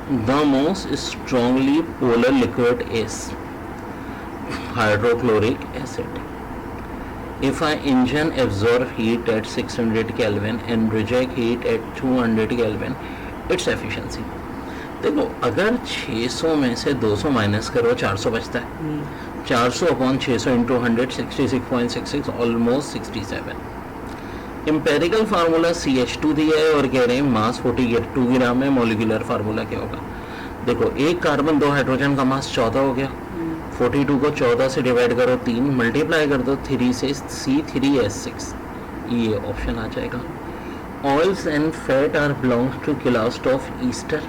The most strongly polar liquid is hydrochloric acid. If an engine absorbs heat at 600 Kelvin and reject heat at 200 Kelvin, its efficiency. देखो अगर 600 में से 200 minus करो 400 बचता है. 400 upon 600 into 100 66.66 almost 67. Empirical formula CH2 दिया है और कह रहे हैं मास 42 ग्राम है. मॉलिक्यूलर फार्मूला क्या होगा? देखो एक कार्बन 2 हाइड्रोजन का मास 14 हो गया. 42 को 14 से डिवाइड करो 3 मल्टीप्लाई कर दो 3 से C3H6. ये ऑप्शन आ जाएगा. Oils and fat are belongs to class of ester.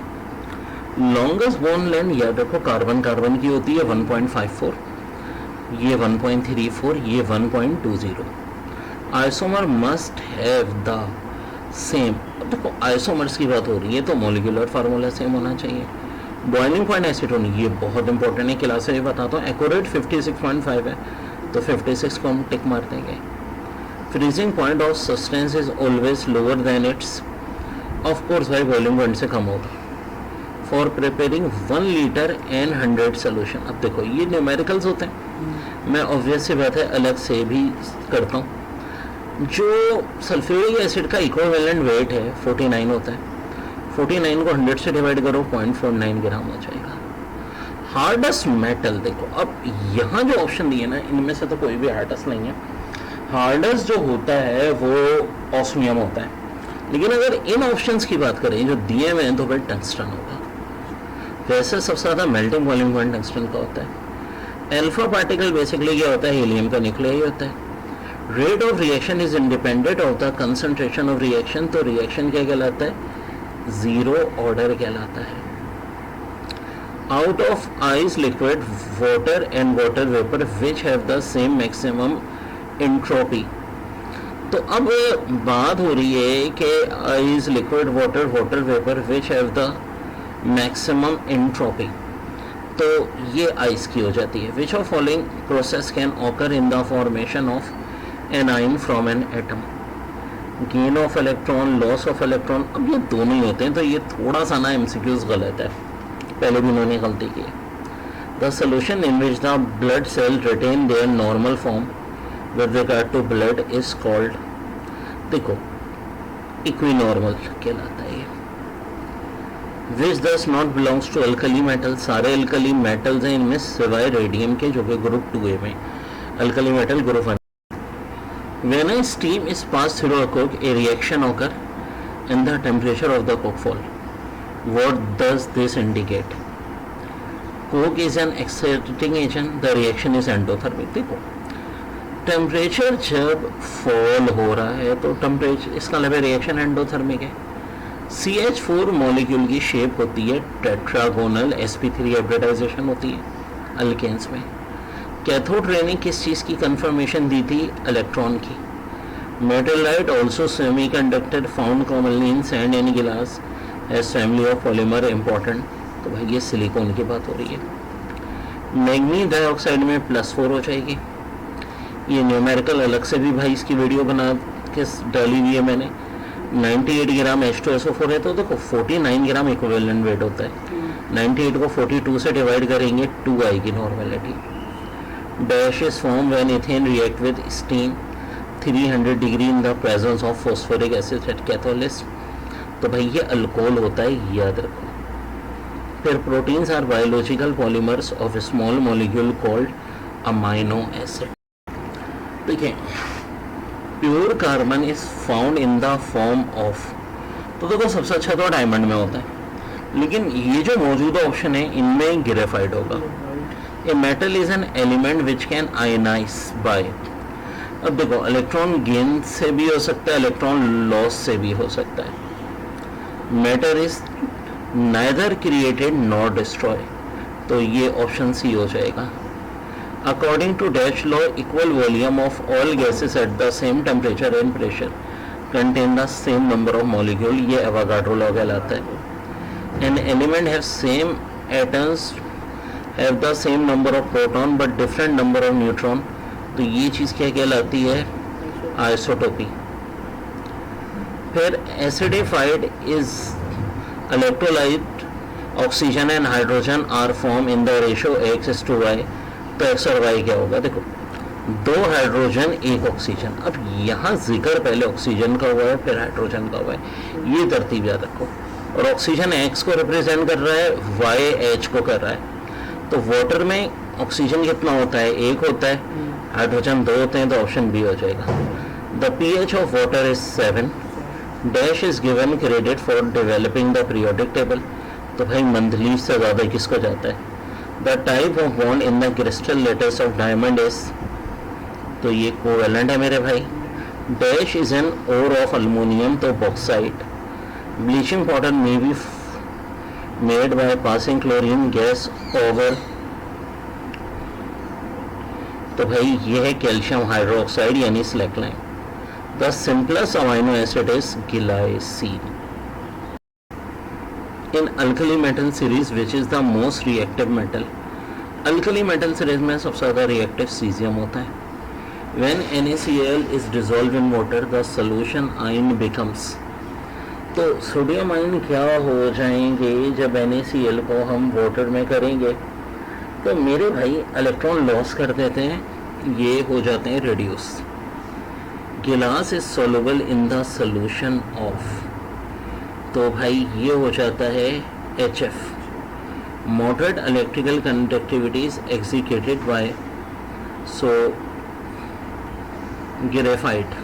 Longest bone length या देखो कार्बन कार्बन की होती है 1.54, ये 1.34, ये 1.20. Isomer must have the same. देखो आइसोमर्स की बात हो रही है तो मॉलिक्यूलर फार्मूला सेम होना चाहिए. बॉइलिंग पॉइंट एसीटोन ये बहुत इंपॉर्टेंट है. क्लास में बताता हूँ. एक्यूरेट 56.5 है तो 56 को हम टिक मार देंगे. Freezing point of substance is always lower than it's. Of course भाई बॉइलिंग पॉइंट से कम होगा. For preparing 1 litre and 100 solution. अब देखो ये न्यूमेरिकल्स होते हैं. मैं ऑब्वियस सी बात है अलग से भी करता हूँ. जो सल्फ्यूरिक एसिड का इक्विवेलेंट वेट है 49 होता है. 49 को 100 से डिवाइड करो 0.49 ग्राम हो जाएगा. हार्डेस्ट मेटल देखो अब यहाँ जो ऑप्शन दिए ना इनमें से तो कोई भी हार्डेस्ट नहीं है. हार्डेस्ट जो होता है वो ऑस्मियम होता है. लेकिन अगर इन ऑप्शंस की बात करें जो दिए हुए हैं तो फिर टंगस्टन होगा. वैसे सबसे ज़्यादा मेल्टिंग बॉइलिंग पॉइंट टंगस्टन का होता है. अल्फा पार्टिकल बेसिकली क्या होता है? हीलियम का न्यूक्लियर ही होता है. Rate of reaction is independent of the concentration of reaction. तो रिएक्शन क्या कहलाता है? जीरो ऑर्डर कहलाता है. Out of ice liquid water and water vapour which have the same maximum entropy. तो अब बात हो रही है कि ice liquid water water vapour which have the maximum entropy. तो ये आइस की हो जाती है. Which of following process can occur in the formation of anion from an atom. Gain of electron, loss of electron. अब ये दोनों ही होते हैं तो ये थोड़ा सा ना एमसीक्यूज गलत है. पहले भी उन्होंने गलती की है. The solution in which the blood cell retain their normal form with regard to blood is called. देखो इक्विनॉर्मल कहलाता है. Which does not belongs to alkali metal. सारे अल्कली मेटल्स हैं इनमें सिवाय रेडियम के जो कि ग्रुप 2A में. Alkali metal group 1. When a steam is passed through a coke, a reaction occur and the temperature of the coke fall. What does this indicate? Coke is an exciting agent. The reaction is endothermic. देखो temperature जब fall हो रहा है तो temperature इसका मतलब reaction endothermic है. CH4 molecule की शेप होती है टेट्रागोनल. sp3 हाइब्रिडाइजेशन होती है अल्केन्स में. कैथोड रे ने किस चीज़ की कंफर्मेशन दी थी? इलेक्ट्रॉन की. Metalloid also semiconductor found commonly in sand and glass as family of polymer important. तो भाई ये सिलिकॉन की बात हो रही है. मैग्नीज डाइऑक्साइड में +4 हो जाएगी. ये न्यूमेरिकल अलग से भी भाई इसकी वीडियो बना के डाली हुई है मैंने. 98 ग्राम H2SO4 है तो देखो 49 ग्राम इक्विवेलेंट वेट होता है. 98 को 42 से डिवाइड करेंगे 2 आएगी normality. Dash is form when ethene react with steam 300 degree in the presence of phosphoric acid at catalyst. तो भाई ये अल्कोहल होता है याद रखो. फिर proteins are biological polymers of small molecule called amino acid. देखिए pure carbon is found in the form of. तो देखो सबसे अच्छा तो डायमंड में होता है. लेकिन ये जो मौजूदा ऑप्शन है इनमें ग्रेफाइट होगा. A metal is an element which can ionize by. अब देखो इलेक्ट्रॉन गेन से भी हो सकता है, इलेक्ट्रॉन लॉस से भी हो सकता है. Matter is neither created nor destroy. तो ये ऑप्शन सी हो जाएगा. According to dash law equal volume of all gases at the same temperature and pressure contain the same number of molecule. ये एवोगाड्रो लॉ कहलाता है. An element have same atoms have the same number of proton but different number of neutron. तो ये चीज़ क्या कहलाती है? Isotopy. फिर acidified is electrolyte oxygen and hydrogen are form in the ratio x:y, तो x और y क्या होगा? देखो, 2 हाइड्रोजन 1 ऑक्सीजन। अब यहाँ जिक्र पहले ऑक्सीजन का हुआ है, फिर हाइड्रोजन का हुआ है, ये तरतीब याद रखो। और ऑक्सीजन x को रिप्रेजेंट कर रहा है, y h को कर रहा है। तो वाटर में ऑक्सीजन कितना होता है? 1 होता है, हाइड्रोजन 2 होते हैं, तो ऑप्शन बी हो जाएगा। The pH of water is 7। Dash is given credit for developing the periodic table, तो भाई मंथली से ज़्यादा किसको जाता है? The type of bond in the crystal lattice of diamond is, तो ये कोवेलेंट है मेरे भाई। Dash is an ore of aluminium, तो bauxite. Bleaching powder may be made by passing chlorine gas over, तो भाई ये है कैल्शियम हाइड्रोक्साइड यानी स्लैकलाइन। The simplest amino acid is glycine. In alkali metal series which is the most reactive metal, alkali metal series में सबसे ज़्यादा reactive caesium होता है। When NaCl is dissolved in water, the solution ion becomes, तो sodium ion क्या हो जाएंगे जब NaCl को हम वाटर में करेंगे? तो मेरे भाई इलेक्ट्रॉन लॉस कर देते हैं, ये हो जाते हैं रिड्यूस। गिलास is soluble in the solution of, तो भाई ये हो जाता है HF। Moderate electrical conductivity is executed by, so graphite.